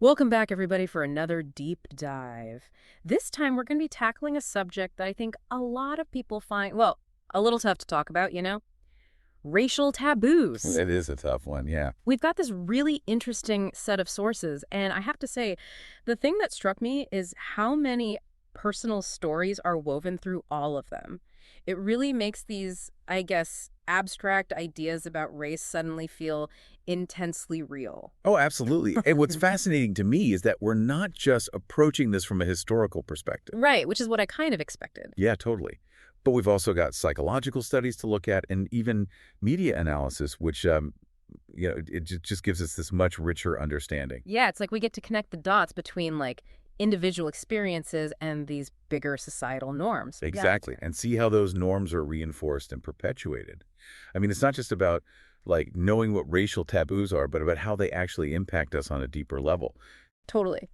Welcome back, everybody, for another deep dive. This time, we're going to be tackling a subject that I think a lot of people find, well, a little tough to talk about, racial taboos. It is a tough one, yeah. We've got this really interesting set of sources, and I have to say, the thing that struck me is how many personal stories are woven through all of them. It really makes these, I guess, abstract ideas about race suddenly feel intensely real. Oh, absolutely. And what's fascinating to me is that we're not just approaching this from a historical perspective. Right, which is what I kind of expected. Yeah, totally. But we've also got psychological studies to look at and even media analysis, which, it just gives us this much richer understanding. Yeah, it's like we get to connect the dots between individual experiences and these bigger societal norms. Exactly. And see how those norms are reinforced and perpetuated. I mean, it's not just about knowing what racial taboos are, but about how they actually impact us on a deeper level. Totally.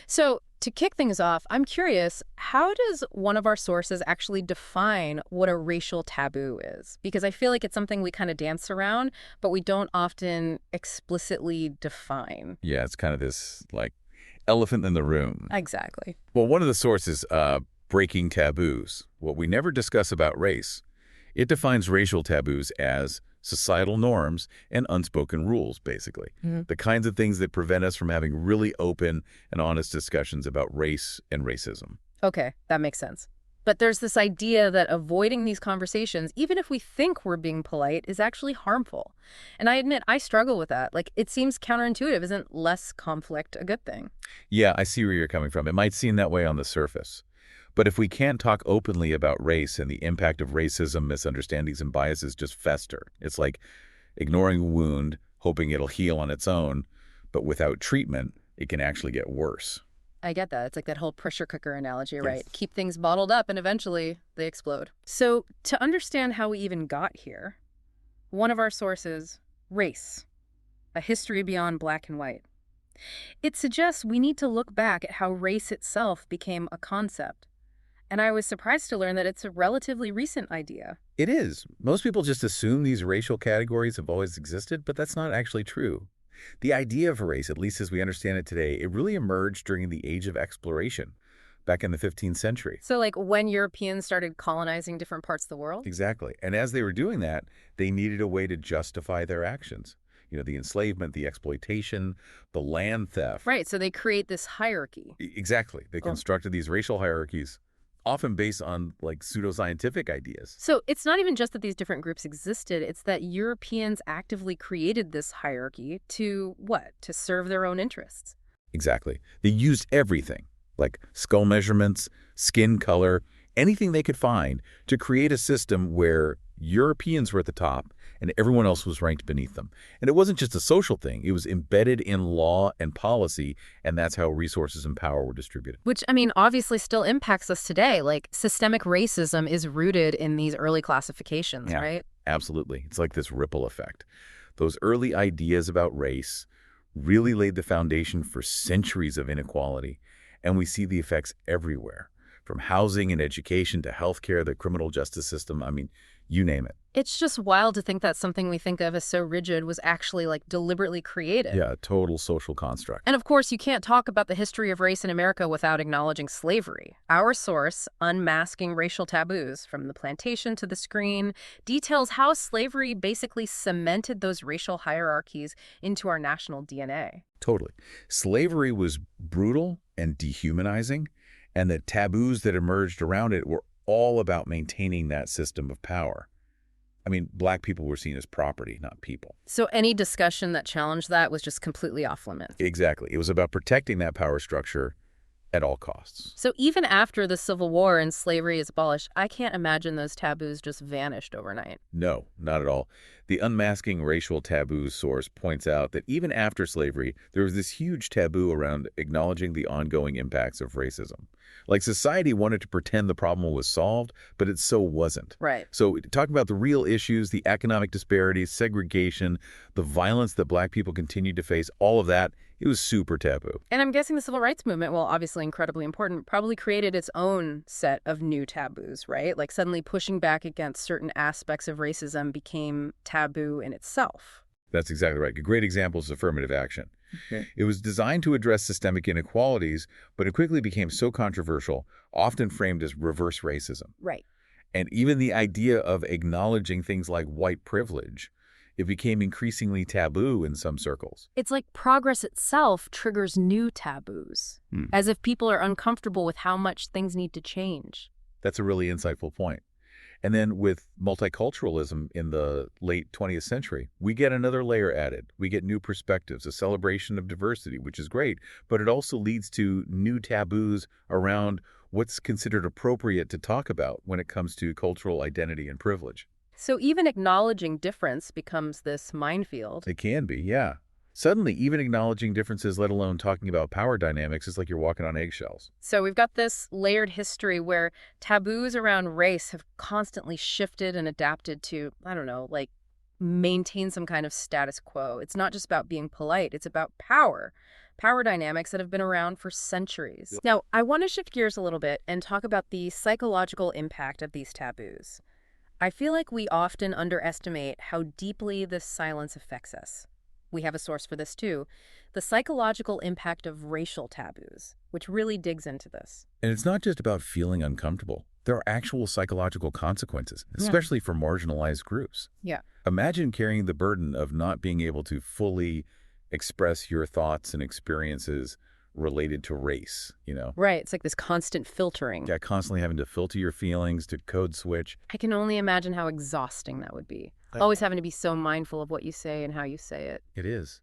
So, to kick things off, I'm curious, how does one of our sources actually define what a racial taboo is? Because I feel like it's something we kind of dance around, but we don't often explicitly define. Yeah, it's kind of this elephant in the room. Exactly. Well, one of the sources, Breaking Taboos, what we never discuss about race, it defines racial taboos as societal norms and unspoken rules, basically. The kinds of things that prevent us from having really open and honest discussions about race and racism. Okay, that makes sense. But there's this idea that avoiding these conversations, even if we think we're being polite, is actually harmful. And I admit, I struggle with that. It seems counterintuitive. Isn't less conflict a good thing? Yeah, I see where you're coming from. It might seem that way on the surface. But if we can't talk openly about race and the impact of racism, misunderstandings, and biases just fester. It's like ignoring a wound, hoping it'll heal on its own, but without treatment, it can actually get worse. I get that. It's like that whole pressure cooker analogy, Yes. right? Keep things bottled up and eventually they explode. So, to understand how we even got here, one of our sources, Race, A History Beyond Black and White. It suggests we need to look back at how race itself became a concept. And I was surprised to learn that it's a relatively recent idea. It is. Most people just assume these racial categories have always existed, but that's not actually true. The idea of race, at least as we understand it today, it really emerged during the Age of Exploration, back in the 15th century. So, when Europeans started colonizing different parts of the world? Exactly. And as they were doing that, they needed a way to justify their actions. The enslavement, the exploitation, the land theft. Right, so they create this hierarchy. Exactly. They constructed these racial hierarchies, often based on pseudoscientific ideas. So it's not even just that these different groups existed, it's that Europeans actively created this hierarchy to what? To serve their own interests. Exactly. They used everything, like skull measurements, skin color, anything they could find to create a system where Europeans were at the top and everyone else was ranked beneath them. And it wasn't just a social thing. It was embedded in law and policy, and that's how resources and power were distributed. Which, obviously still impacts us today. Systemic racism is rooted in these early classifications, Yeah, right? absolutely. It's like this ripple effect. Those early ideas about race really laid the foundation for centuries of inequality, and we see the effects everywhere, from housing and education to healthcare, the criminal justice system. I mean, you name it. It's just wild to think that something we think of as so rigid was actually deliberately created. Yeah, a total social construct. And of course, you can't talk about the history of race in America without acknowledging slavery. Our source, Unmasking Racial Taboos, From the Plantation to the Screen, details how slavery basically cemented those racial hierarchies into our national DNA. Totally. Slavery was brutal and dehumanizing, and the taboos that emerged around it were all about maintaining that system of power. I mean, Black people were seen as property, not people. So any discussion that challenged that was just completely off limits. Exactly. It was about protecting that power structure at all costs. So even after the Civil War and slavery is abolished, I can't imagine those taboos just vanished overnight. No, not at all. The Unmasking Racial Taboos source points out that even after slavery, there was this huge taboo around acknowledging the ongoing impacts of racism. Society wanted to pretend the problem was solved, but it so wasn't. Right. So talking about the real issues, the economic disparities, segregation, the violence that Black people continued to face, all of that, it was super taboo. And I'm guessing the civil rights movement, while obviously incredibly important, probably created its own set of new taboos, right? Suddenly pushing back against certain aspects of racism became taboo in itself. That's exactly right. A great example is affirmative action. Okay. It was designed to address systemic inequalities, but it quickly became so controversial, often framed as reverse racism. Right. And even the idea of acknowledging things like white privilege, it became increasingly taboo in some circles. It's like progress itself triggers new taboos, Hmm. as if people are uncomfortable with how much things need to change. That's a really insightful point. And then with multiculturalism in the late 20th century, we get another layer added. We get new perspectives, a celebration of diversity, which is great, but it also leads to new taboos around what's considered appropriate to talk about when it comes to cultural identity and privilege. So even acknowledging difference becomes this minefield. It can be, yeah. Suddenly, even acknowledging differences, let alone talking about power dynamics, is like you're walking on eggshells. So we've got this layered history where taboos around race have constantly shifted and adapted to, I don't know, like maintain some kind of status quo. It's not just about being polite, it's about power dynamics that have been around for centuries. Yep. Now, I want to shift gears a little bit and talk about the psychological impact of these taboos. I feel like we often underestimate how deeply this silence affects us. We have a source for this too, the psychological impact of racial taboos, which really digs into this. And it's not just about feeling uncomfortable. There are actual psychological consequences, Yeah. especially for marginalized groups. Yeah. Imagine carrying the burden of not being able to fully express your thoughts and experiences related to race, Right, it's like this constant filtering. Yeah, constantly having to filter your feelings, to code switch. I can only imagine how exhausting that would be. Always having to be so mindful of what you say and how you say it. It is.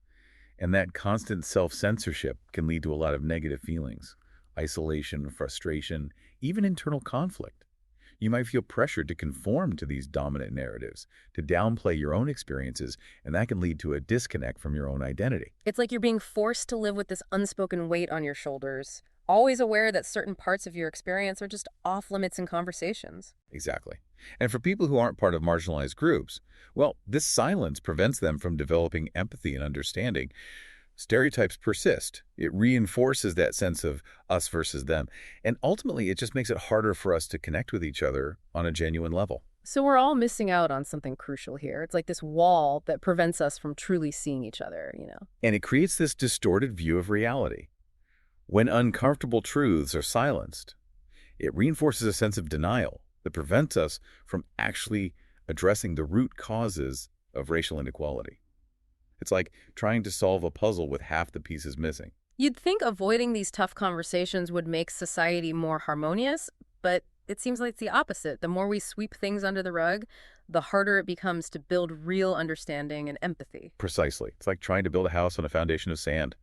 And that constant self-censorship can lead to a lot of negative feelings, isolation, frustration, even internal conflict. You might feel pressured to conform to these dominant narratives, to downplay your own experiences, and that can lead to a disconnect from your own identity. It's like you're being forced to live with this unspoken weight on your shoulders, always aware that certain parts of your experience are just off limits in conversations. Exactly. And for people who aren't part of marginalized groups, well, this silence prevents them from developing empathy and understanding. Stereotypes persist. It reinforces that sense of us versus them. And ultimately, it just makes it harder for us to connect with each other on a genuine level. So we're all missing out on something crucial here. It's like this wall that prevents us from truly seeing each other. And it creates this distorted view of reality. When uncomfortable truths are silenced, it reinforces a sense of denial that prevents us from actually addressing the root causes of racial inequality. It's like trying to solve a puzzle with half the pieces missing. You'd think avoiding these tough conversations would make society more harmonious, but it seems like it's the opposite. The more we sweep things under the rug, the harder it becomes to build real understanding and empathy. Precisely. It's like trying to build a house on a foundation of sand.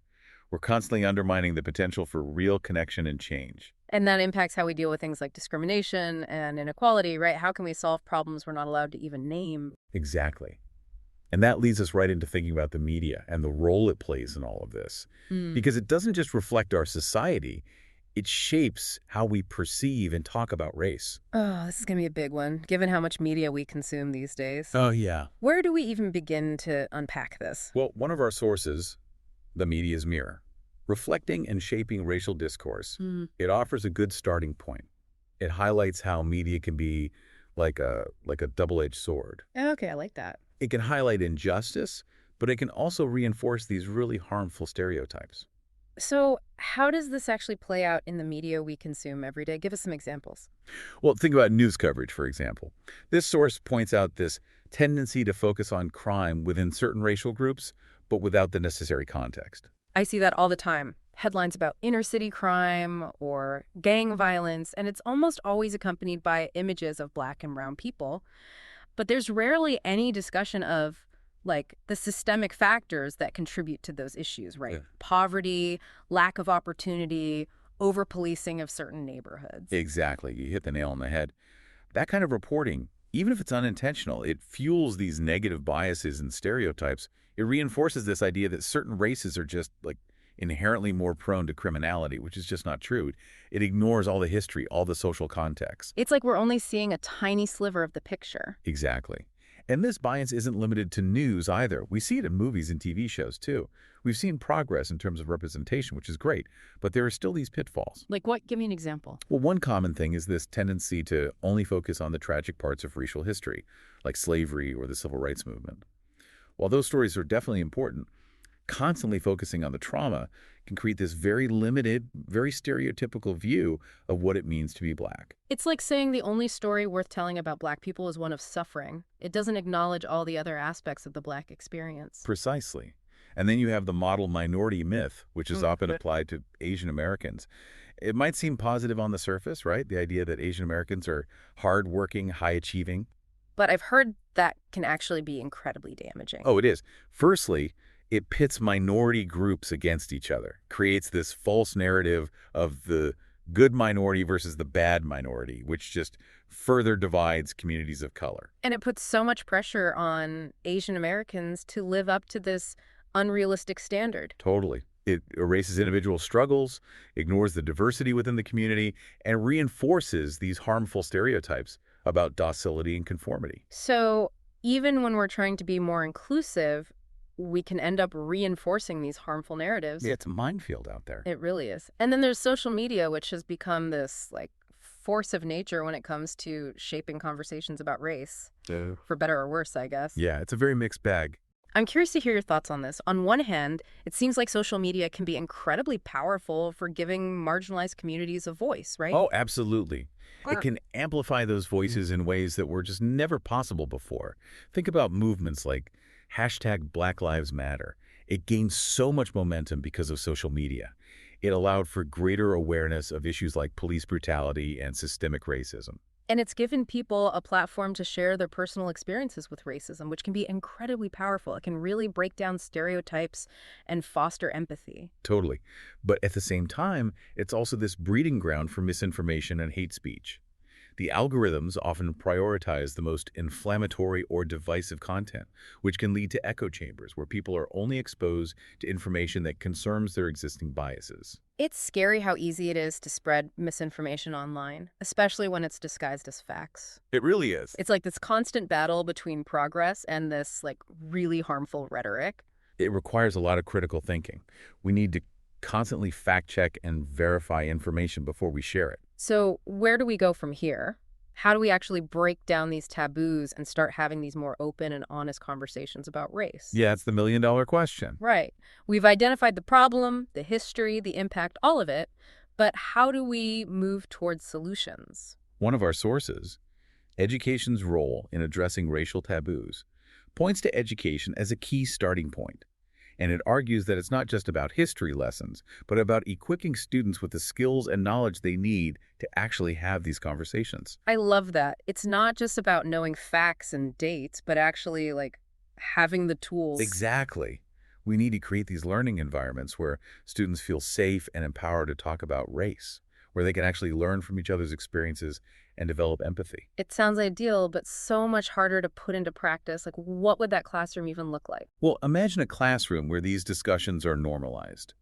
We're constantly undermining the potential for real connection and change. And that impacts how we deal with things like discrimination and inequality, right? How can we solve problems we're not allowed to even name? Exactly. And that leads us right into thinking about the media and the role it plays in all of this. Because it doesn't just reflect our society, it shapes how we perceive and talk about race. Oh, this is going to be a big one, given how much media we consume these days. Oh, yeah. Where do we even begin to unpack this? Well, one of our sources, the media's mirror, reflecting and shaping racial discourse, it offers a good starting point. It highlights how media can be like a double-edged sword. Okay, I like that. It can highlight injustice, but it can also reinforce these really harmful stereotypes. So how does this actually play out in the media we consume every day? Give us some examples. Well, think about news coverage, for example. This source points out this tendency to focus on crime within certain racial groups, but without the necessary context. I see that all the time. Headlines about inner city crime or gang violence, and it's almost always accompanied by images of Black and brown people. But there's rarely any discussion of, like, the systemic factors that contribute to those issues, right? Yeah. Poverty, lack of opportunity, over-policing of certain neighborhoods. Exactly. You hit the nail on the head. That kind of reporting, even if it's unintentional, it fuels these negative biases and stereotypes. It reinforces this idea that certain races are just, like, inherently more prone to criminality, which is just not true. It ignores all the history, all the social context. It's like we're only seeing a tiny sliver of the picture. Exactly. And this bias isn't limited to news either. We see it in movies and TV shows, too. We've seen progress in terms of representation, which is great, but there are still these pitfalls. Like what? Give me an example. Well, one common thing is this tendency to only focus on the tragic parts of racial history, like slavery or the civil rights movement. While those stories are definitely important, Constantly focusing on the trauma can create this very limited, very stereotypical view of what it means to be Black. It's like saying the only story worth telling about Black people is one of suffering. It doesn't acknowledge all the other aspects of the Black experience. Precisely. And then you have the model minority myth, which is often Mhm. applied to Asian Americans. It might seem positive on the surface, right? The idea that Asian Americans are hardworking, high-achieving. But I've heard that can actually be incredibly damaging. Oh, it is. Firstly, it pits minority groups against each other, creates this false narrative of the good minority versus the bad minority, which just further divides communities of color. And it puts so much pressure on Asian Americans to live up to this unrealistic standard. Totally. It erases individual struggles, ignores the diversity within the community, and reinforces these harmful stereotypes about docility and conformity. So even when we're trying to be more inclusive, we can end up reinforcing these harmful narratives. Yeah, it's a minefield out there. It really is. And then there's social media, which has become this like force of nature when it comes to shaping conversations about race, for better or worse, I guess. Yeah, it's a very mixed bag. I'm curious to hear your thoughts on this. On one hand, it seems like social media can be incredibly powerful for giving marginalized communities a voice, right? Oh, absolutely. It can amplify those voices in ways that were just never possible before. Think about movements like hashtag Black Lives Matter. It gained so much momentum because of social media. It allowed for greater awareness of issues like police brutality and systemic racism. And it's given people a platform to share their personal experiences with racism, which can be incredibly powerful. It can really break down stereotypes and foster empathy. Totally. But at the same time, it's also this breeding ground for misinformation and hate speech. The algorithms often prioritize the most inflammatory or divisive content, which can lead to echo chambers where people are only exposed to information that confirms their existing biases. It's scary how easy it is to spread misinformation online, especially when it's disguised as facts. It really is. It's like this constant battle between progress and this like really harmful rhetoric. It requires a lot of critical thinking. We need to constantly fact check and verify information before we share it. So where do we go from here? How do we actually break down these taboos and start having these more open and honest conversations about race? Yeah, it's the million-dollar question. Right. We've identified the problem, the history, the impact, all of it, but how do we move towards solutions? One of our sources, Education's Role in Addressing Racial Taboos, points to education as a key starting point. And it argues that it's not just about history lessons, but about equipping students with the skills and knowledge they need to actually have these conversations. I love that. It's not just about knowing facts and dates, but actually like having the tools. Exactly. We need to create these learning environments where students feel safe and empowered to talk about race, where they can actually learn from each other's experiences and develop empathy. It sounds ideal, but so much harder to put into practice. Like, what would that classroom even look like? Well, imagine a classroom where these discussions are normalized,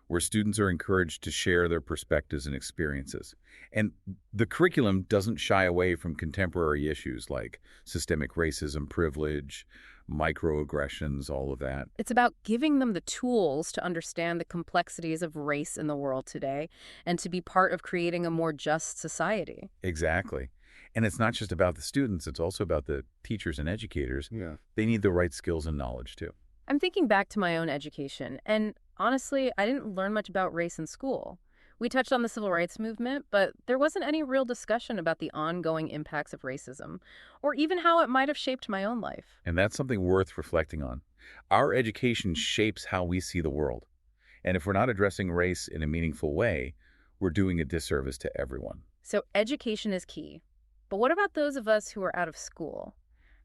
where students are encouraged to share their perspectives and experiences. And the curriculum doesn't shy away from contemporary issues like systemic racism, privilege, microaggressions, all of that. It's about giving them the tools to understand the complexities of race in the world today and to be part of creating a more just society. Exactly. And it's not just about the students, it's also about the teachers and educators. Yeah. They need the right skills and knowledge too. I'm thinking back to my own education, and honestly, I didn't learn much about race in school. We touched on the civil rights movement, but there wasn't any real discussion about the ongoing impacts of racism, or even how it might have shaped my own life. And that's something worth reflecting on. Our education shapes how we see the world. And if we're not addressing race in a meaningful way, we're doing a disservice to everyone. So education is key. But what about those of us who are out of school?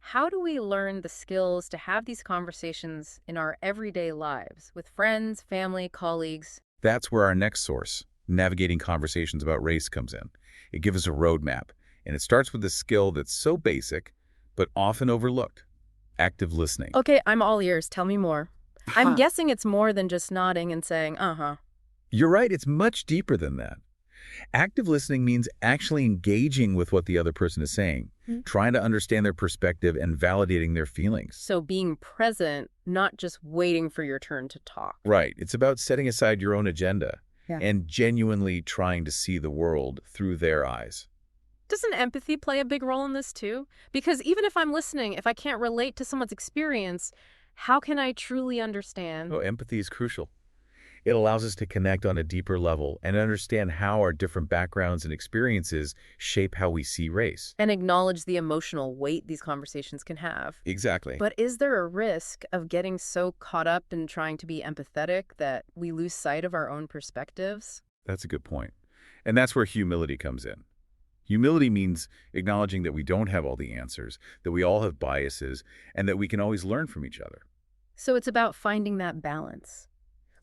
How do we learn the skills to have these conversations in our everyday lives with friends, family, colleagues? That's where our next source, Navigating Conversations About Race, comes in. It gives us a roadmap, and it starts with a skill that's so basic, but often overlooked: active listening. Okay, I'm all ears. Tell me more. I'm guessing it's more than just nodding and saying, uh-huh. You're right, it's much deeper than that. Active listening means actually engaging with what the other person is saying, trying to understand their perspective and validating their feelings. So being present, not just waiting for your turn to talk. Right. It's about setting aside your own agenda Yeah. and genuinely trying to see the world through their eyes. Doesn't empathy play a big role in this too? Because even if I'm listening, if I can't relate to someone's experience, How can I truly understand Oh, empathy is crucial. It allows us to connect on a deeper level and understand how our different backgrounds and experiences shape how we see race. and acknowledge the emotional weight these conversations can have? Exactly. But is there a risk of getting so caught up in trying to be empathetic that we lose sight of our own perspectives? That's a good point. And that's where humility comes in. Humility means acknowledging that we don't have all the answers, that we all have biases, and that we can always learn from each other. So it's about finding that balance,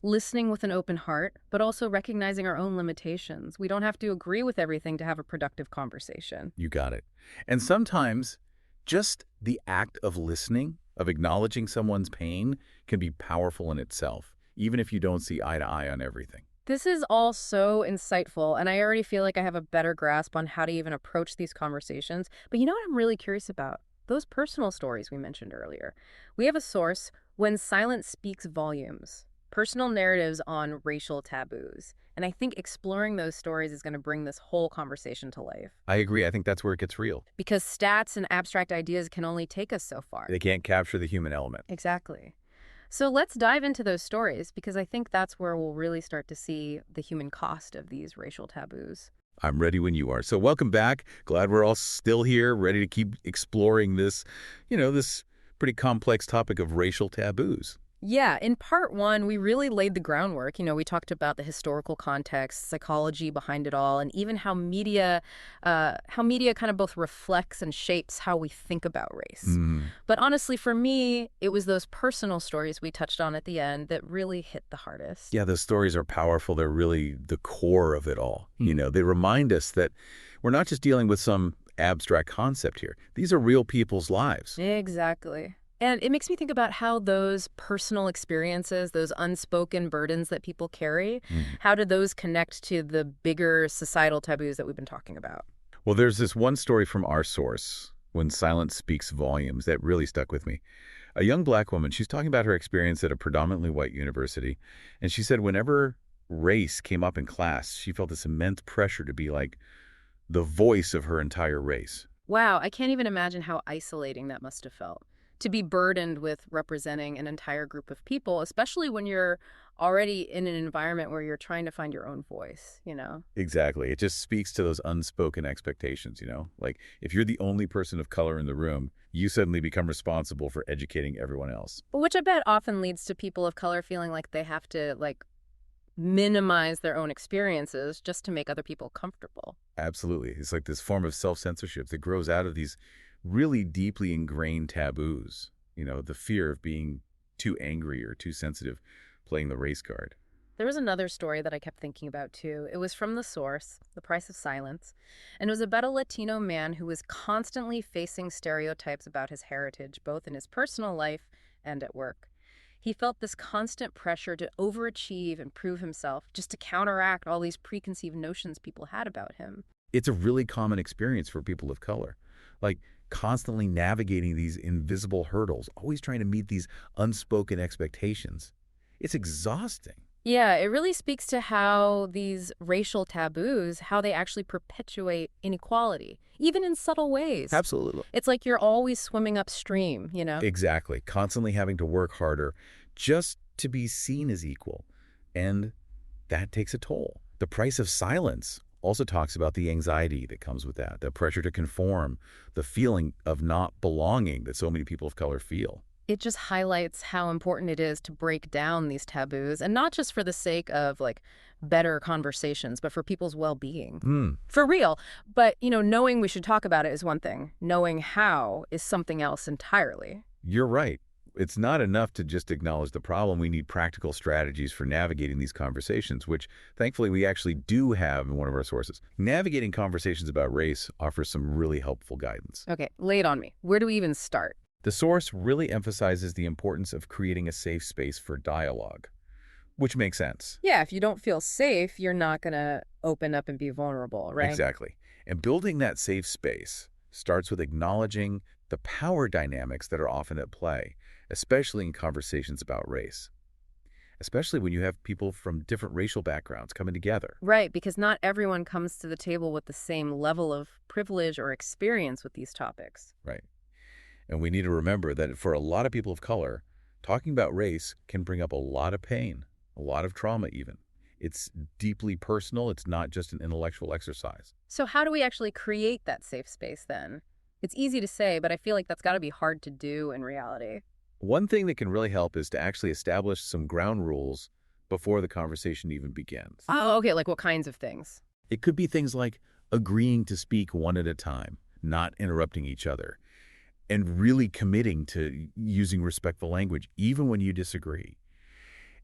listening with an open heart, but also recognizing our own limitations. We don't have to agree with everything to have a productive conversation. You got it. And sometimes just the act of listening, of acknowledging someone's pain, can be powerful in itself, even if you don't see eye to eye on everything. This is all so insightful, and I already feel like I have a better grasp on how to even approach these conversations. But you know what I'm really curious about? Those personal stories we mentioned earlier. We have a source, When Silence Speaks Volumes, personal narratives on racial taboos. And I think exploring those stories is going to bring this whole conversation to life. I agree. I think that's where it gets real. Because stats and abstract ideas can only take us so far. They can't capture the human element. Exactly. So let's dive into those stories because I think that's where we'll really start to see the human cost of these racial taboos. I'm ready when you are. So welcome back. Glad we're all still here, ready to keep exploring this, this pretty complex topic of racial taboos. Yeah, in part one, we really laid the groundwork. We talked about the historical context, psychology behind it all, and even how media kind of both reflects and shapes how we think about race. Mm. But honestly, for me, it was those personal stories we touched on at the end that really hit the hardest. Yeah, those stories are powerful. They're really the core of it all. They remind us that we're not just dealing with some abstract concept here. These are real people's lives. Exactly. And it makes me think about how those personal experiences, those unspoken burdens that people carry, how do those connect to the bigger societal taboos that we've been talking about? Well, there's this one story from our source, When Silence Speaks Volumes, that really stuck with me. A young black woman, she's talking about her experience at a predominantly white university, and she said whenever race came up in class, she felt this immense pressure to be like the voice of her entire race. Wow, I can't even imagine how isolating that must have felt. To be burdened with representing an entire group of people, especially when you're already in an environment where you're trying to find your own voice. Exactly. It just speaks to those unspoken expectations. Like if you're the only person of color in the room, you suddenly become responsible for educating everyone else. Which I bet often leads to people of color feeling like they have to, minimize their own experiences just to make other people comfortable. Absolutely. It's like this form of self-censorship that grows out of these really deeply ingrained taboos. The fear of being too angry or too sensitive, playing the race card. There was another story that I kept thinking about too. It was from the source, The Price of Silence, and it was about a Latino man who was constantly facing stereotypes about his heritage, both in his personal life and at work. He felt this constant pressure to overachieve and prove himself just to counteract all these preconceived notions people had about him. It's a really common experience for people of color. Like constantly navigating these invisible hurdles, always trying to meet these unspoken expectations. It's exhausting. Yeah, it really speaks to how these racial taboos, how they actually perpetuate inequality, even in subtle ways. Absolutely. It's like you're always swimming upstream. Exactly. Constantly having to work harder just to be seen as equal. And that takes a toll. The Price of Silence also talks about the anxiety that comes with that, the pressure to conform, the feeling of not belonging that so many people of color feel. It just highlights how important it is to break down these taboos, and not just for the sake of better conversations, but for people's well-being. For real. But, knowing we should talk about it is one thing. Knowing how is something else entirely. You're right. It's not enough to just acknowledge the problem. We need practical strategies for navigating these conversations, which thankfully we actually do have in one of our sources. Navigating conversations about race offers some really helpful guidance. Okay, lay it on me. Where do we even start? The source really emphasizes the importance of creating a safe space for dialogue, which makes sense. Yeah, if you don't feel safe, you're not going to open up and be vulnerable, right? Exactly. And building that safe space starts with acknowledging the power dynamics that are often at play, especially in conversations about race. Especially when you have people from different racial backgrounds coming together. Right, because not everyone comes to the table with the same level of privilege or experience with these topics. Right. And we need to remember that for a lot of people of color, Talking about race can bring up a lot of pain, a lot of trauma even. It's deeply personal. It's not just an intellectual exercise. So how do we actually create that safe space then? It's easy to say, but I feel like that's got to be hard to do in reality. One thing that can really help is to actually establish some ground rules before the conversation even begins. Oh, okay. Like what kinds of things? It could be things like agreeing to speak one at a time, not interrupting each other, and really committing to using respectful language, even when you disagree.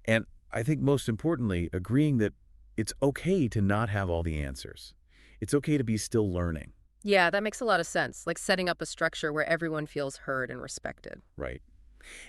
And I think most importantly, agreeing that it's okay to not have all the answers. It's okay to be still learning, Yeah, that makes a lot of sense. Like setting up a structure where everyone feels heard and respected. right?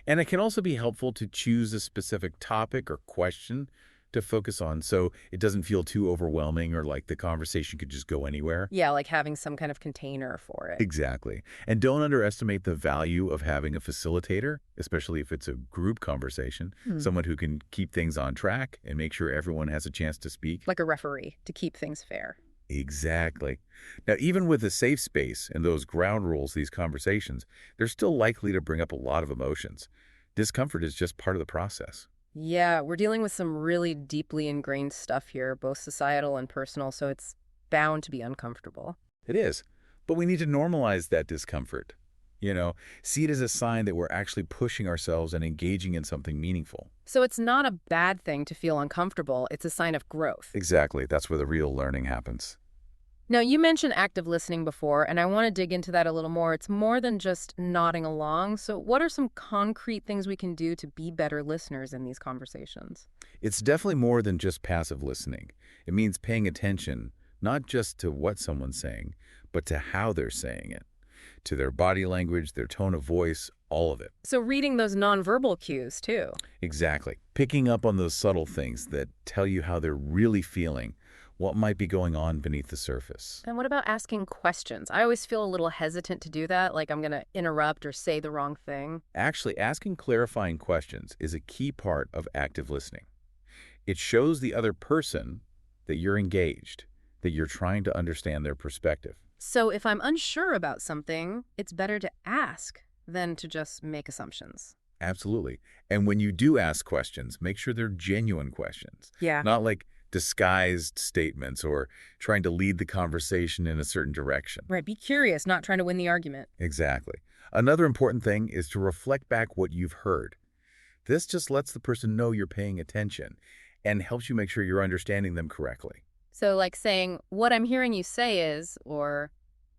And it can also be helpful to choose a specific topic or question to focus on so it doesn't feel too overwhelming or like the conversation could just go anywhere. Yeah, like having some kind of container for it. Exactly. And don't underestimate the value of having a facilitator, especially if it's a group conversation, someone who can keep things on track and make sure everyone has a chance to speak. Like a referee to keep things fair. Exactly. Now, even with a safe space and those ground rules, these conversations, they're still likely to bring up a lot of emotions. Discomfort is just part of the process. Yeah, we're dealing with some really deeply ingrained stuff here, both societal and personal, so it's bound to be uncomfortable. It is. But we need to normalize that discomfort. See it as a sign that we're actually pushing ourselves and engaging in something meaningful. So it's not a bad thing to feel uncomfortable, it's a sign of growth. Exactly. That's where the real learning happens. Now, you mentioned active listening before, and I want to dig into that a little more. It's more than just nodding along. So what are some concrete things we can do to be better listeners in these conversations? It's definitely more than just passive listening. It means paying attention, not just to what someone's saying, but to how they're saying it, to their body language, their tone of voice, all of it. So reading those nonverbal cues, too. Exactly. Picking up on those subtle things that tell you how they're really feeling, what might be going on beneath the surface. And what about asking questions? I always feel a little hesitant to do that, like I'm going to interrupt or say the wrong thing. Actually, asking clarifying questions is a key part of active listening. It shows the other person that you're engaged, that you're trying to understand their perspective. So if I'm unsure about something, it's better to ask than to just make assumptions. Absolutely. And when you do ask questions, make sure they're genuine questions, Yeah. not like disguised statements or trying to lead the conversation in a certain direction. Right, be curious, not trying to win the argument. Exactly. Another important thing is to reflect back what you've heard. This just lets the person know you're paying attention and helps you make sure you're understanding them correctly. So like saying, what I'm hearing you say is, or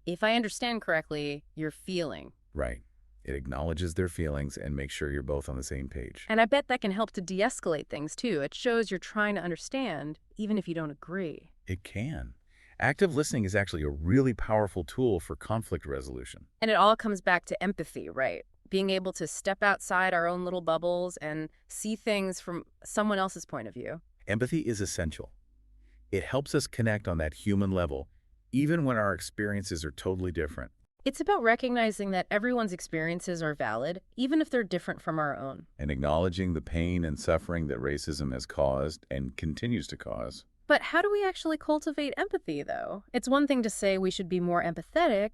if I understand correctly, you're feeling. Right. It acknowledges their feelings and makes sure you're both on the same page. And I bet that can help to de-escalate things too. It shows you're trying to understand, even if you don't agree. It can. Active listening is actually a really powerful tool for conflict resolution. And it all comes back to empathy, right? Being able to step outside our own little bubbles and see things from someone else's point of view. Empathy is essential. It helps us connect on that human level, even when our experiences are totally different. It's about recognizing that everyone's experiences are valid, even if they're different from our own. And acknowledging the pain and suffering that racism has caused and continues to cause. But how do we actually cultivate empathy, though? It's one thing to say we should be more empathetic,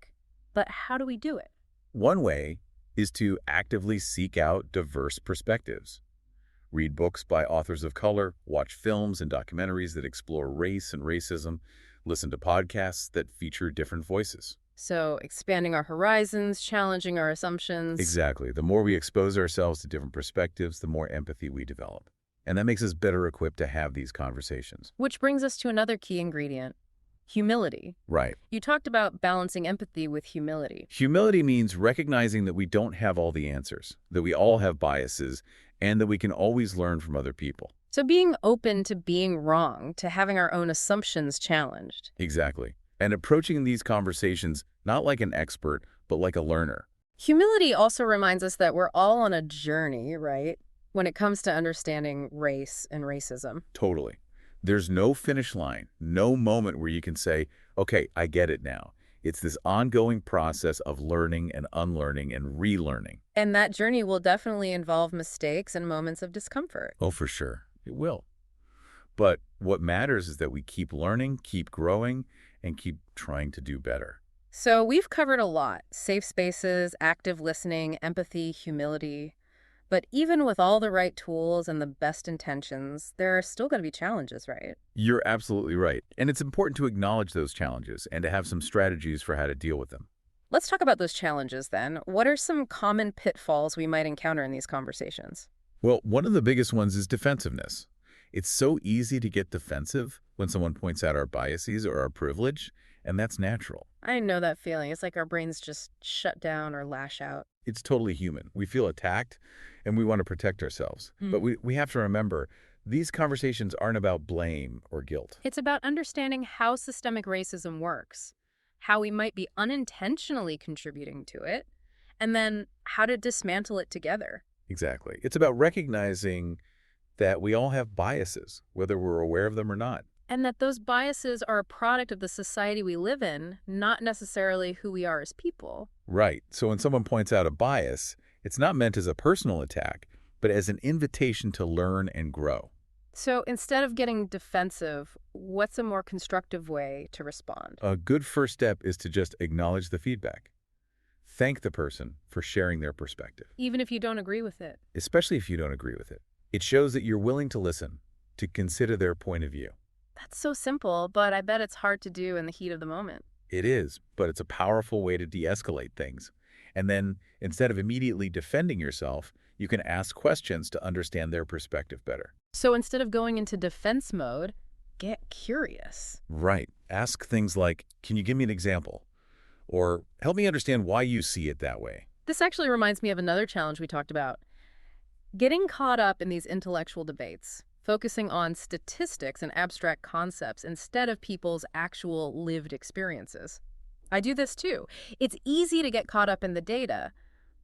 but how do we do it? One way is to actively seek out diverse perspectives. Read books by authors of color, watch films and documentaries that explore race and racism, listen to podcasts that feature different voices. So expanding our horizons, challenging our assumptions. Exactly. The more we expose ourselves to different perspectives, the more empathy we develop. And that makes us better equipped to have these conversations. Which brings us to another key ingredient, humility. Right. You talked about balancing empathy with humility. Humility means recognizing that we don't have all the answers, that we all have biases, and that we can always learn from other people. So being open to being wrong, to having our own assumptions challenged. Exactly. And approaching these conversations not like an expert, but like a learner. Humility also reminds us that we're all on a journey, right? When it comes to understanding race and racism. Totally. There's no finish line, no moment where you can say, okay, I get it now. It's this ongoing process of learning and unlearning and relearning. And that journey will definitely involve mistakes and moments of discomfort. Oh, for sure. It will. But what matters is that we keep learning, keep growing, and keep trying to do better. So we've covered a lot. Safe spaces, active listening, empathy, humility. But even with all the right tools and the best intentions, there are still going to be challenges, right? You're absolutely right. And it's important to acknowledge those challenges and to have some strategies for how to deal with them. Let's talk about those challenges then. What are some common pitfalls we might encounter in these conversations? Well, one of the biggest ones is defensiveness. It's so easy to get defensive when someone points out our biases or our privilege, and that's natural. I know that feeling. It's like our brains just shut down or lash out. It's totally human. We feel attacked, and we want to protect ourselves. But we have to remember, these conversations aren't about blame or guilt. It's about understanding how systemic racism works, how we might be unintentionally contributing to it, and then how to dismantle it together. Exactly. It's about recognizing that we all have biases, whether we're aware of them or not. And that those biases are a product of the society we live in, not necessarily who we are as people. Right. So when someone points out a bias, it's not meant as a personal attack, but as an invitation to learn and grow. So instead of getting defensive, what's a more constructive way to respond? A good first step is to just acknowledge the feedback. Thank the person for sharing their perspective, Even if you don't agree with it. especially if you don't agree with it. It shows that you're willing to listen, to consider their point of view. That's so simple, but I bet it's hard to do in the heat of the moment. It is, but it's a powerful way to de-escalate things. And then, instead of immediately defending yourself, you can ask questions to understand their perspective better. So instead of going into defense mode, get curious. Right. Ask things like, can you give me an example? Or help me understand why you see it that way. This actually reminds me of another challenge we talked about. Getting caught up in these intellectual debates, focusing on statistics and abstract concepts instead of people's actual lived experiences. I do this too. It's easy to get caught up in the data,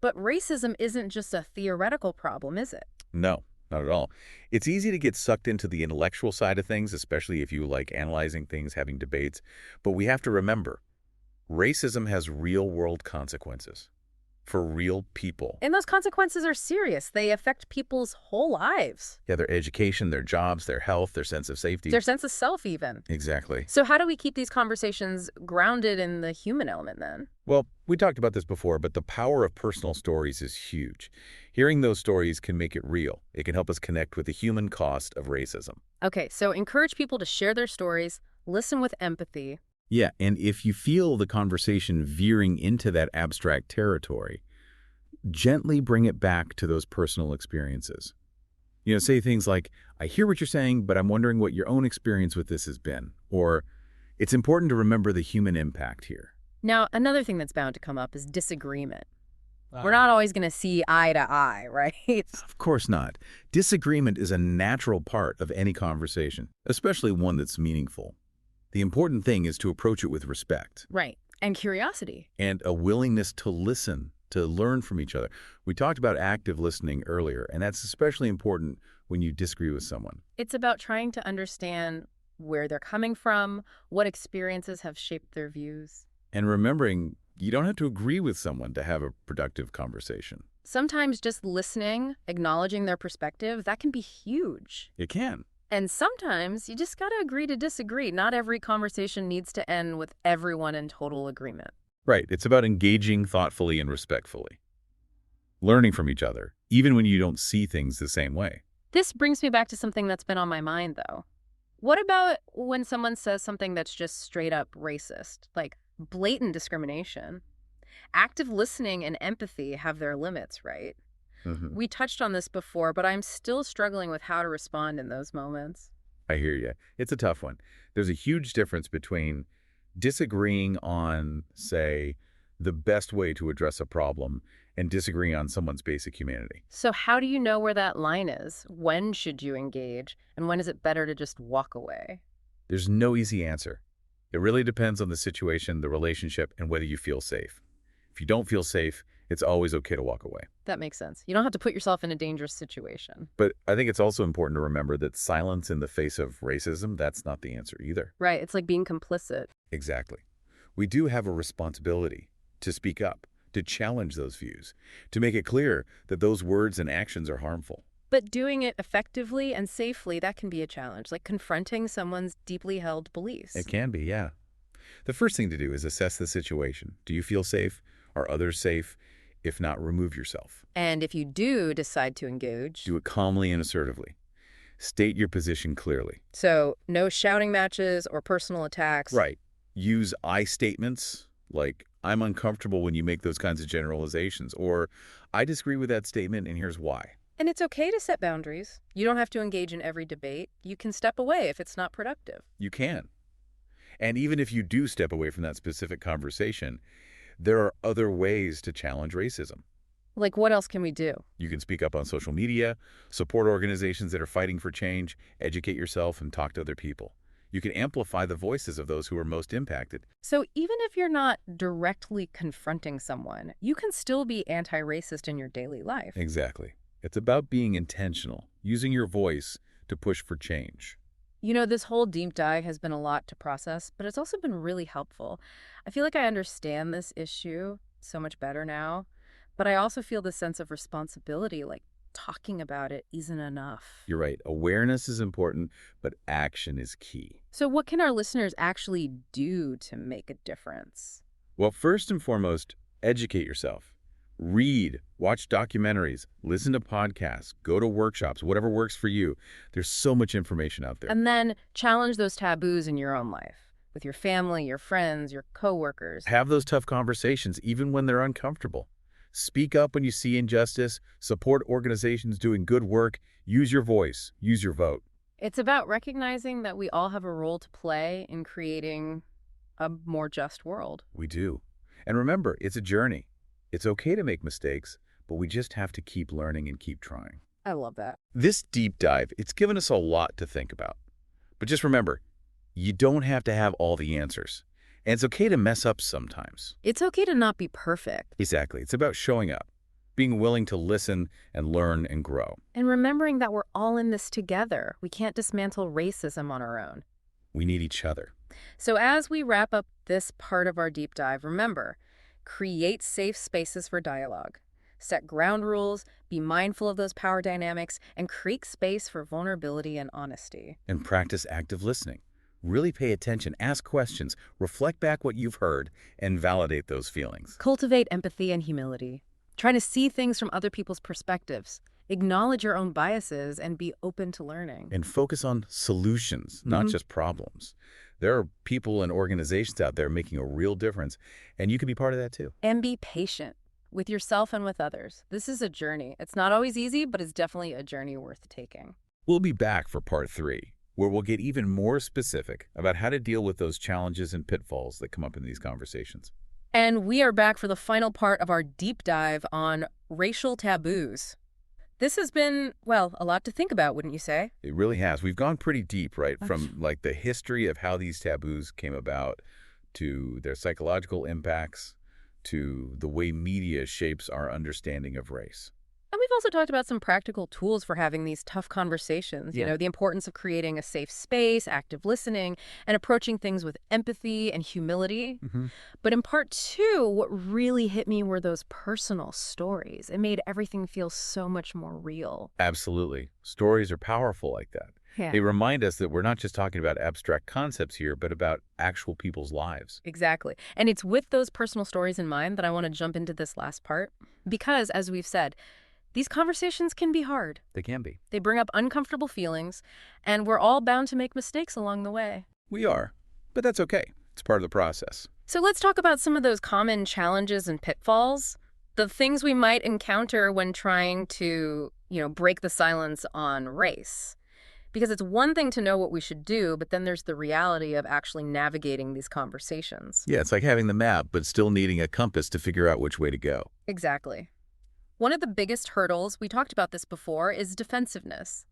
but racism isn't just a theoretical problem, is it? No, not at all. It's easy to get sucked into the intellectual side of things, especially if you like analyzing things, having debates. But we have to remember, racism has real-world consequences for real people. And those consequences are serious. They affect people's whole lives, Yeah, their education, their jobs, their health, their sense of safety. their sense of self even. Exactly. So how do we keep these conversations grounded in the human element then? Well, we talked about this before, but the power of personal stories is huge. Hearing those stories can make it real. It can help us connect with the human cost of racism. Okay, so encourage people to share their stories, listen with empathy. Yeah, and if you feel the conversation veering into that abstract territory, gently bring it back to those personal experiences. Say things like, I hear what you're saying, but I'm wondering what your own experience with this has been. Or, it's important to remember the human impact here. Now, another thing that's bound to come up is disagreement. We're not always going to see eye to eye, right? Of course not. Disagreement is a natural part of any conversation, especially one that's meaningful. The important thing is to approach it with respect Right. And curiosity. and a willingness to listen, to learn from each other. We talked about active listening earlier, and that's especially important when you disagree with someone. It's about trying to understand where they're coming from, what experiences have shaped their views. And remembering, you don't have to agree with someone to have a productive conversation. Sometimes just listening, acknowledging their perspective, that can be huge. It can. And sometimes you just got to agree to disagree. Not every conversation needs to end with everyone in total agreement. Right. It's about engaging thoughtfully and respectfully. Learning from each other, even when you don't see things the same way. This brings me back to something that's been on my mind, though. What about when someone says something that's just straight up racist, like blatant discrimination? Active listening and empathy have their limits, right? We touched on this before, but I'm still struggling with how to respond in those moments. I hear you. It's a tough one. There's a huge difference between disagreeing on, say, the best way to address a problem and disagreeing on someone's basic humanity. So how do you know where that line is? When should you engage? And when is it better to just walk away? There's no easy answer. It really depends on the situation, the relationship, and whether you feel safe. If you don't feel safe, it's always okay to walk away. That makes sense. You don't have to put yourself in a dangerous situation. But I think it's also important to remember that silence in the face of racism, that's not the answer either. Right. It's like being complicit. Exactly. We do have a responsibility to speak up, to challenge those views, to make it clear that those words and actions are harmful. But doing it effectively and safely, that can be a challenge, like confronting someone's deeply held beliefs. It can be, yeah. The first thing to do is assess the situation. Do you feel safe? Are others safe? if not remove yourself. And if you do decide to engage, Do it calmly and assertively. State your position clearly. so no shouting matches or personal attacks. Right. Use I statements like, I'm uncomfortable when you make those kinds of generalizations, or I disagree with that statement and here's why. And it's okay to set boundaries. You don't have to engage in every debate. You can step away if it's not productive. You can. And even if you do step away from that specific conversation, there are other ways to challenge racism. Like, what else can we do? You can speak up on social media, support organizations that are fighting for change, educate yourself, and talk to other people. You can amplify the voices of those who are most impacted. So even if you're not directly confronting someone, you can still be anti-racist in your daily life. Exactly. It's about being intentional, using your voice to push for change. You know, this whole deep dive has been a lot to process, but it's also been really helpful. I feel like I understand this issue so much better now, but I also feel this sense of responsibility, like talking about it isn't enough. You're right. Awareness is important, but action is key. So what can our listeners actually do to make a difference? Well, first and foremost, educate yourself. Read, watch documentaries, listen to podcasts, go to workshops, whatever works for you. There's so much information out there. And then challenge those taboos in your own life, with your family, your friends, your coworkers. Have those tough conversations, even when they're uncomfortable. Speak up when you see injustice, support organizations doing good work, use your voice, use your vote. It's about recognizing that we all have a role to play in creating a more just world. We do. And remember, it's a journey. It's okay to make mistakes, but we just have to keep learning and keep trying. I love that. This deep dive, it's given us a lot to think about. But just remember, you don't have to have all the answers. And it's okay to mess up sometimes. It's okay to not be perfect. Exactly. It's about showing up, being willing to listen and learn and grow. And remembering that we're all in this together. We can't dismantle racism on our own. We need each other. So as we wrap up this part of our deep dive, remember, create safe spaces for dialogue. Set ground rules, be mindful of those power dynamics, and create space for vulnerability and honesty. And practice active listening. Really pay attention, ask questions, reflect back what you've heard, and validate those feelings. Cultivate empathy and humility. Try to see things from other people's perspectives. Acknowledge your own biases and be open to learning. And focus on solutions, not just problems. There are people and organizations out there making a real difference, and you can be part of that too. And be patient with yourself and with others. This is a journey. It's not always easy, but it's definitely a journey worth taking. We'll be back for part 3, where we'll get even more specific about how to deal with those challenges and pitfalls that come up in these conversations. And we are back for the final part of our deep dive on racial taboos. This has been, well, a lot to think about, wouldn't you say? It really has. We've gone pretty deep, right? From like the history of how these taboos came about, to their psychological impacts, to the way media shapes our understanding of race. And we've also talked about some practical tools for having these tough conversations. You Yeah. know, the importance of creating a safe space, active listening, and approaching things with empathy and humility. But in part 2, what really hit me were those personal stories. It made everything feel so much more real. Absolutely. Stories are powerful like that. Yeah. They remind us that we're not just talking about abstract concepts here, but about actual people's lives. Exactly. And it's with those personal stories in mind that I want to jump into this last part. Because, as we've said, these conversations can be hard. They can be. They bring up uncomfortable feelings, and we're all bound to make mistakes along the way. We are. But that's okay. It's part of the process. So let's talk about some of those common challenges and pitfalls, the things we might encounter when trying to, break the silence on race. Because it's one thing to know what we should do, but then there's the reality of actually navigating these conversations. Yeah, it's like having the map, but still needing a compass to figure out which way to go. Exactly. One of the biggest hurdles, we talked about this before, is defensiveness.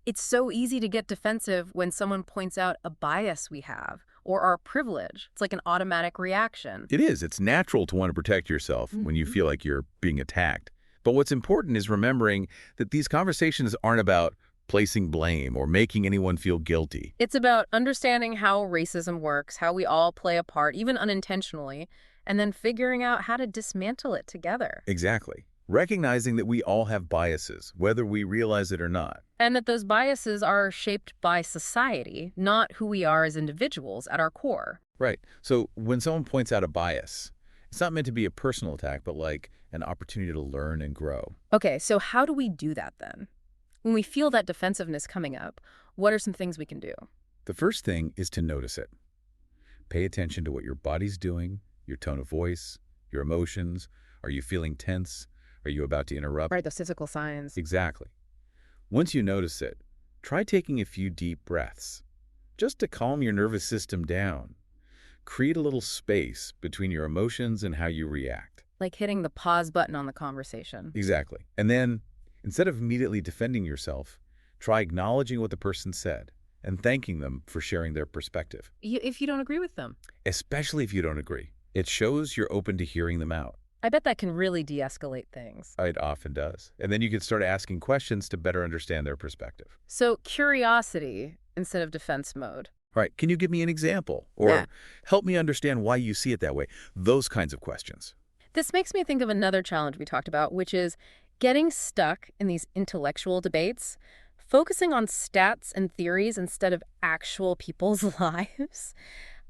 It's so easy to get defensive when someone points out a bias we have or our privilege. It's like an automatic reaction. It is. It's natural to want to protect yourself when you feel like you're being attacked. But what's important is remembering that these conversations aren't about placing blame or making anyone feel guilty. It's about understanding how racism works, how we all play a part, even unintentionally, and then figuring out how to dismantle it together. Exactly. Recognizing that we all have biases, whether we realize it or not. And that those biases are shaped by society, not who we are as individuals at our core. Right. So when someone points out a bias, It's not meant to be a personal attack, but like an opportunity to learn and grow. Okay, so how do we do that then? When we feel that defensiveness coming up, what are some things we can do? The first thing is to notice it. Pay attention to what your body's doing, your tone of voice, your emotions. Are you feeling tense? Are you about to interrupt? Right, those physical signs. Exactly. Once you notice it, try taking a few deep breaths, just to calm your nervous system down. Create a little space between your emotions and how you react. Like hitting the pause button on the conversation. Exactly. And then, instead of immediately defending yourself, try acknowledging what the person said and thanking them for sharing their perspective. If you don't agree with them. Especially if you don't agree. It shows you're open to hearing them out. I bet that can really de-escalate things. It often does. And then you can start asking questions to better understand their perspective. So curiosity instead of defense mode. All right, can you give me an example? Or help me understand why you see it that way? Those kinds of questions. This makes me think of another challenge we talked about, which is getting stuck in these intellectual debates, focusing on stats and theories instead of actual people's lives.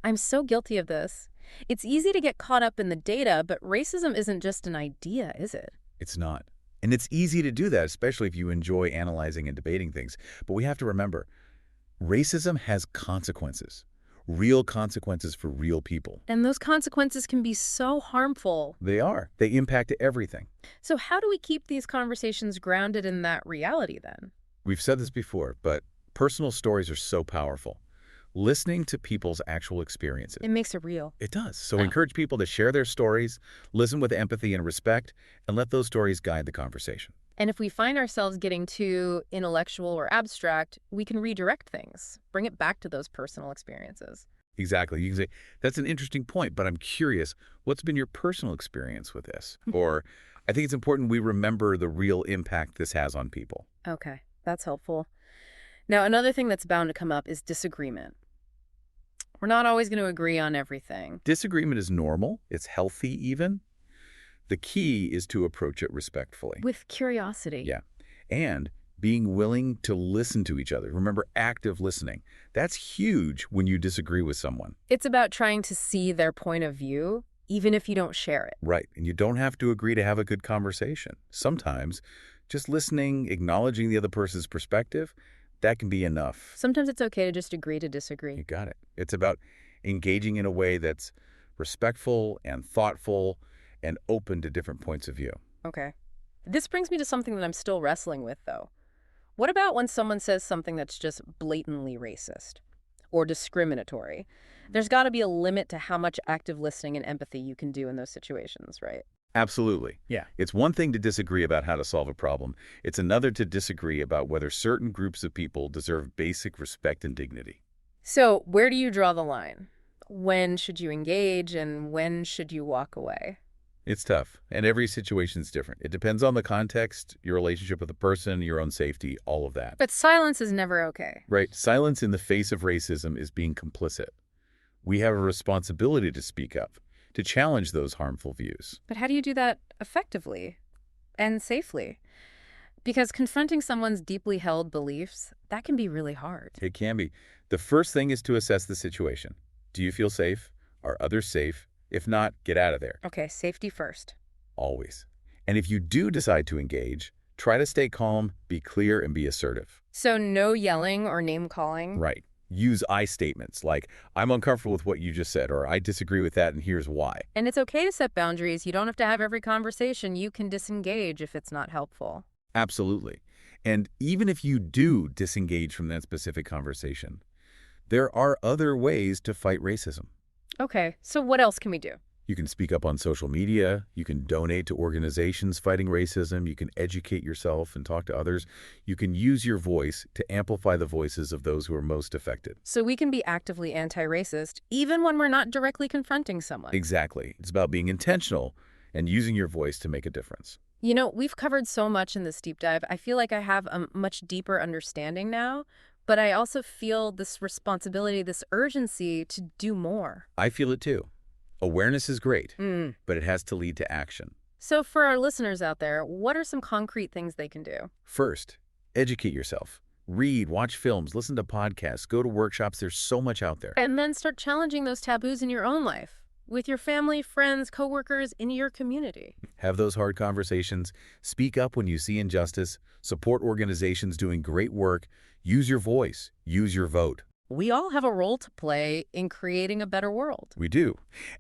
I'm so guilty of this. It's easy to get caught up in the data, but racism isn't just an idea, is it? It's not. And it's easy to do that, especially if you enjoy analyzing and debating things. But we have to remember, racism has consequences. Real consequences for real people. And those consequences can be so harmful. They are. They impact everything. So how do we keep these conversations grounded in that reality then? We've said this before, but personal stories are so powerful. Listening to people's actual experiences. It makes it real. It does. So encourage people to share their stories, listen with empathy and respect, and let those stories guide the conversation. And if we find ourselves getting too intellectual or abstract, we can redirect things, bring it back to those personal experiences. Exactly. You can say, that's an interesting point, but I'm curious, what's been your personal experience with this? Or, I think it's important we remember the real impact this has on people. Okay, that's helpful. Now, another thing that's bound to come up is disagreement. We're not always going to agree on everything. Disagreement is normal. It's healthy even. The key is to approach it respectfully. With curiosity. Yeah. And being willing to listen to each other. Remember, active listening. That's huge when you disagree with someone. It's about trying to see their point of view, even if you don't share it. Right. And you don't have to agree to have a good conversation. Sometimes just listening, acknowledging the other person's perspective, that can be enough. Sometimes it's okay to just agree to disagree. You got it. It's about engaging in a way that's respectful and thoughtful and open to different points of view. Okay. This brings me to something that I'm still wrestling with, though. What about when someone says something that's just blatantly racist or discriminatory? There's got to be a limit to how much active listening and empathy you can do in those situations, right? Absolutely. Yeah. It's one thing to disagree about how to solve a problem. It's another to disagree about whether certain groups of people deserve basic respect and dignity. So where do you draw the line? When should you engage and when should you walk away? It's tough, and every situation's different. It depends on the context, your relationship with the person, your own safety, all of that. But silence is never okay. Right. Silence in the face of racism is being complicit. We have a responsibility to speak up, to challenge those harmful views. But how do you do that effectively and safely? Because confronting someone's deeply held beliefs, that can be really hard. It can be. The first thing is to assess the situation. Do you feel safe? Are others safe? If not, get out of there. Okay, safety first. Always. And if you do decide to engage, try to stay calm, be clear, and be assertive. So no yelling or name-calling? Right. Use I statements like, I'm uncomfortable with what you just said, or I disagree with that and here's why. And it's okay to set boundaries. You don't have to have every conversation. You can disengage if it's not helpful. Absolutely. And even if you do disengage from that specific conversation, there are other ways to fight racism. Okay, so what else can we do? You can speak up on social media, you can donate to organizations fighting racism, you can educate yourself and talk to others. You can use your voice to amplify the voices of those who are most affected. So we can be actively anti-racist even when we're not directly confronting someone. Exactly. It's about being intentional and using your voice to make a difference. You know, we've covered so much in this deep dive. I feel like I have a much deeper understanding now, but I also feel this responsibility, this urgency to do more. I feel it too. Awareness is great, but it has to lead to action. So for our listeners out there, what are some concrete things they can do? First, educate yourself. Read, watch films, listen to podcasts, go to workshops. There's so much out there. And then start challenging those taboos in your own life. with your family, friends, coworkers, in your community. Have those hard conversations. Speak up when you see injustice. Support organizations doing great work. Use your voice. Use your vote. We all have a role to play in creating a better world. We do.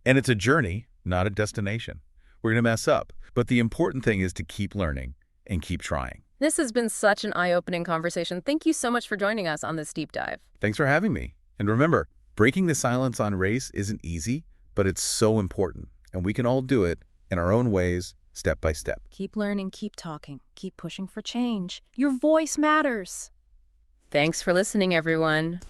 And it's a journey, not a destination. We're going to mess up. But the important thing is to keep learning and keep trying. This has been such an eye-opening conversation. Thank you so much for joining us on this deep dive. Thanks for having me. And remember, breaking the silence on race isn't easy, but it's so important. And we can all do it in our own ways, step by step. Keep learning, keep talking, keep pushing for change. Your voice matters. Thanks for listening, everyone.